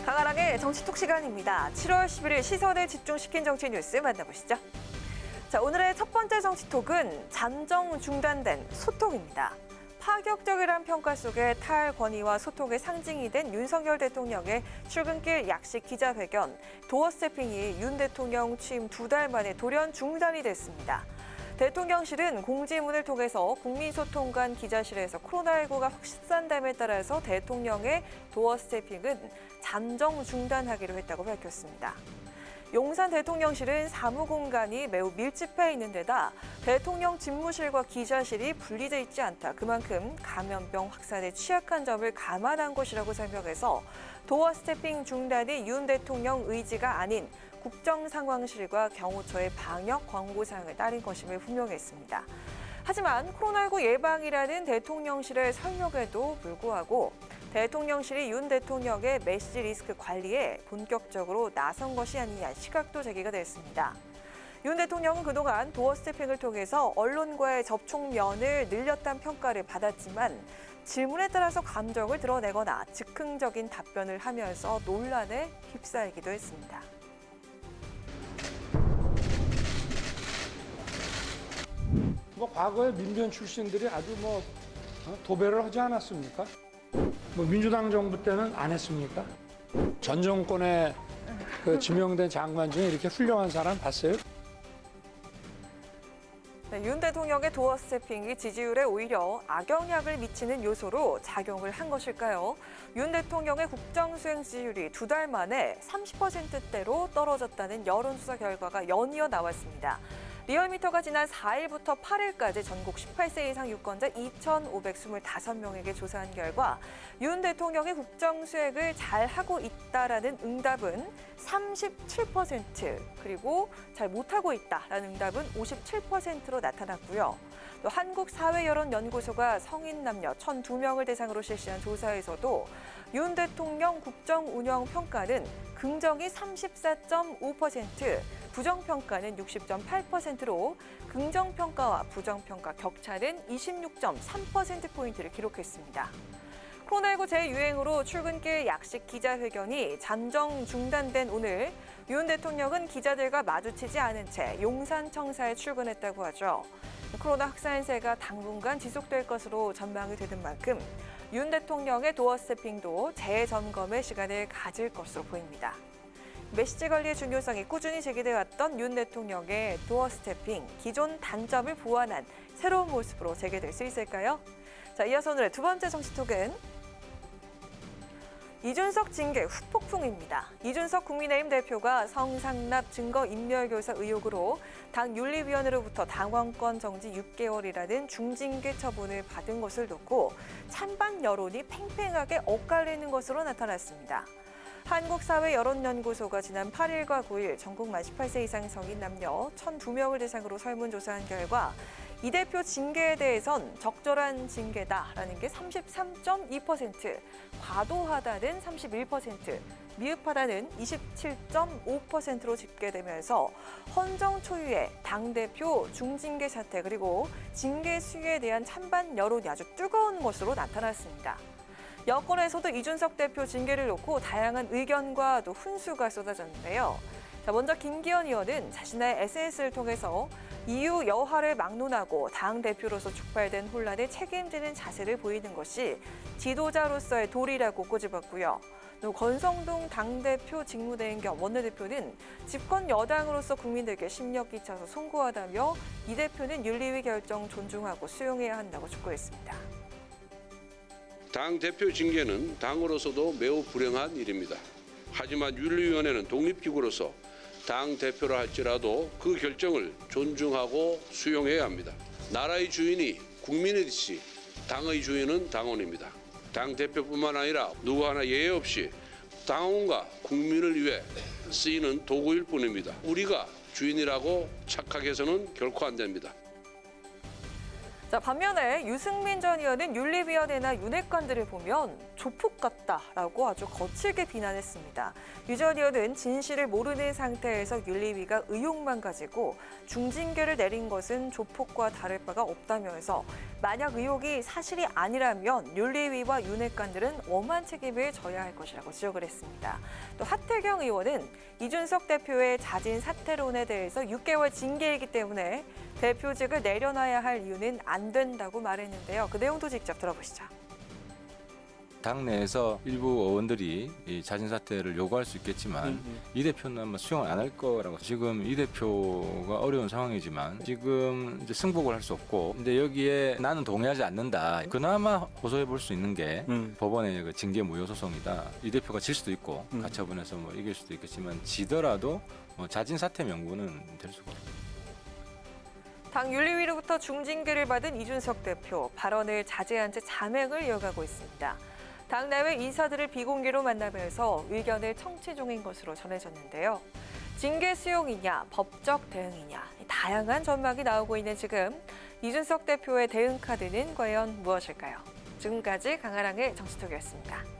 강하랑의 정치톡 시간입니다. 7월 11일 시선을 집중시킨 정치 뉴스 만나보시죠. 자, 오늘의 첫 번째 정치톡은 잠정 중단된 소통입니다. 파격적이란 평가 속에 탈권위와 소통의 상징이 된 윤석열 대통령의 출근길 약식 기자회견, 도어 스태핑이 윤 대통령 취임 2달 만에 돌연 중단이 됐습니다. 대통령실은 공지문을 통해서 국민소통관 기자실에서 코로나19가 확산됨에 따라서 대통령의 도어 스태핑은 잠정 중단하기로 했다고 밝혔습니다. 용산 대통령실은 사무공간이 매우 밀집해 있는 데다 대통령 집무실과 기자실이 분리돼 있지 않다. 그만큼 감염병 확산에 취약한 점을 감안한 것이라고 설명해서 도어 스태핑 중단이 윤 대통령 의지가 아닌 국정상황실과 경호처의 방역 권고사항을 따른 것임을 분명했습니다. 하지만 코로나19 예방이라는 대통령실의 설명에도 불구하고 대통령실이 윤 대통령의 메시지 리스크 관리에 본격적으로 나선 것이 아니냐 시각도 제기가 됐습니다. 윤 대통령은 그동안 도어 스태핑을 통해서 언론과의 접촉면을 늘렸다는 평가를 받았지만 질문에 따라서 감정을 드러내거나 즉흥적인 답변을 하면서 논란에 휩싸이기도 했습니다. 과거에 민변 출신들이 아주 도배를 하지 않았습니까? 민주당 정부 때는 안 했습니까? 전 정권에 지명된 장관 중에 이렇게 훌륭한 사람 봤어요? 네, 윤 대통령의 도어 스태핑이 지지율에 오히려 악영향을 미치는 요소로 작용을 한 것일까요? 윤 대통령의 국정수행 지지율이 2달 만에 30%대로 떨어졌다는 여론조사 결과가 연이어 나왔습니다. 리얼미터가 지난 4일부터 8일까지 전국 18세 이상 유권자 2,525명에게 조사한 결과 윤 대통령의 국정수행을 잘하고 있다라는 응답은 37%, 그리고 잘 못하고 있다라는 응답은 57%로 나타났고요. 또 한국사회여론연구소가 성인 남녀 1,002명을 대상으로 실시한 조사에서도 윤 대통령 국정운영 평가는 긍정이 34.5%, 부정평가는 60.8%로 긍정평가와 부정평가 격차는 26.3%포인트를 기록했습니다. 코로나19 재유행으로 출근길 약식 기자회견이 잠정 중단된 오늘, 윤 대통령은 기자들과 마주치지 않은 채 용산청사에 출근했다고 하죠. 코로나 확산세가 당분간 지속될 것으로 전망이 되는 만큼 윤 대통령의 도어 스태핑도 재점검의 시간을 가질 것으로 보입니다. 메시지 관리의 중요성이 꾸준히 제기돼 왔던 윤 대통령의 도어 스태핑, 기존 단점을 보완한 새로운 모습으로 재개될 수 있을까요? 자, 이어서 오늘의 두 번째 정치톡은 이준석 징계 후폭풍입니다. 이준석 국민의힘 대표가 성상납 증거인멸교사 의혹으로 당 윤리위원회로부터 당원권 정지 6개월이라는 중징계 처분을 받은 것을 놓고 찬반 여론이 팽팽하게 엇갈리는 것으로 나타났습니다. 한국사회여론연구소가 지난 8일과 9일 전국 만 18세 이상 성인 남녀 1,002명을 대상으로 설문조사한 결과 이 대표 징계에 대해선 적절한 징계다라는 게 33.2%, 과도하다는 31%, 미흡하다는 27.5%로 집계되면서 헌정 초유의 당대표 중징계 사태 그리고 징계 수위에 대한 찬반 여론이 아주 뜨거운 것으로 나타났습니다. 여권에서도 이준석 대표 징계를 놓고 다양한 의견과 또 훈수가 쏟아졌는데요. 자, 먼저 김기현 의원은 자신의 SNS를 통해서 이유 여하를 막론하고 당대표로서 촉발된 혼란에 책임지는 자세를 보이는 것이 지도자로서의 도리라고 꼬집었고요. 또 권성동 당대표 직무대행 겸 원내대표는 집권 여당으로서 국민들께 심력 끼쳐서 송구하다며 이 대표는 윤리위 결정 존중하고 수용해야 한다고 촉구했습니다. 당 대표 징계는 당으로서도 매우 불행한 일입니다. 하지만 윤리위원회는 독립기구로서 당 대표라 할지라도 그 결정을 존중하고 수용해야 합니다. 나라의 주인이 국민이듯이 당의 주인은 당원입니다. 당 대표뿐만 아니라 누구 하나 예외 없이 당원과 국민을 위해 쓰이는 도구일 뿐입니다. 우리가 주인이라고 착각해서는 결코 안 됩니다. 자, 반면에 유승민 전 의원은 윤리위원회나 윤핵관들을 보면 조폭 같다라고 아주 거칠게 비난했습니다. 유 전 의원은 진실을 모르는 상태에서 윤리위가 의혹만 가지고 중징계를 내린 것은 조폭과 다를 바가 없다면서 만약 의혹이 사실이 아니라면 윤리위와 윤핵관들은 엄한 책임을 져야 할 것이라고 지적을 했습니다. 또 하태경 의원은 이준석 대표의 자진 사퇴론에 대해서 6개월 징계이기 때문에 대표직을 내려놔야 할 이유는 안 된다고 말했는데요. 그 내용도 직접 들어보시죠. 당내에서 일부 의원들이 이 자진 사퇴를 요구할 수 있겠지만 이 대표는 아마 수용을 안 할 거라고. 지금 이 대표가 어려운 상황이지만 지금 이제 승복을 할 수 없고, 근데 여기에 나는 동의하지 않는다. 그나마 호소해 볼 수 있는 게 법원의 그 징계 무효 소송이다. 이 대표가 질 수도 있고 가처분해서 뭐 이길 수도 있겠지만 지더라도 자진 사퇴 명분은 될 수가 없습니다. 당 윤리위로부터 중징계를 받은 이준석 대표, 발언을 자제한 채 잠행을 이어가고 있습니다. 당 내외 인사들을 비공개로 만나면서 의견을 청취 중인 것으로 전해졌는데요. 징계 수용이냐, 법적 대응이냐, 다양한 전망이 나오고 있는 지금 이준석 대표의 대응 카드는 과연 무엇일까요? 지금까지 강아랑의 정치톡이었습니다.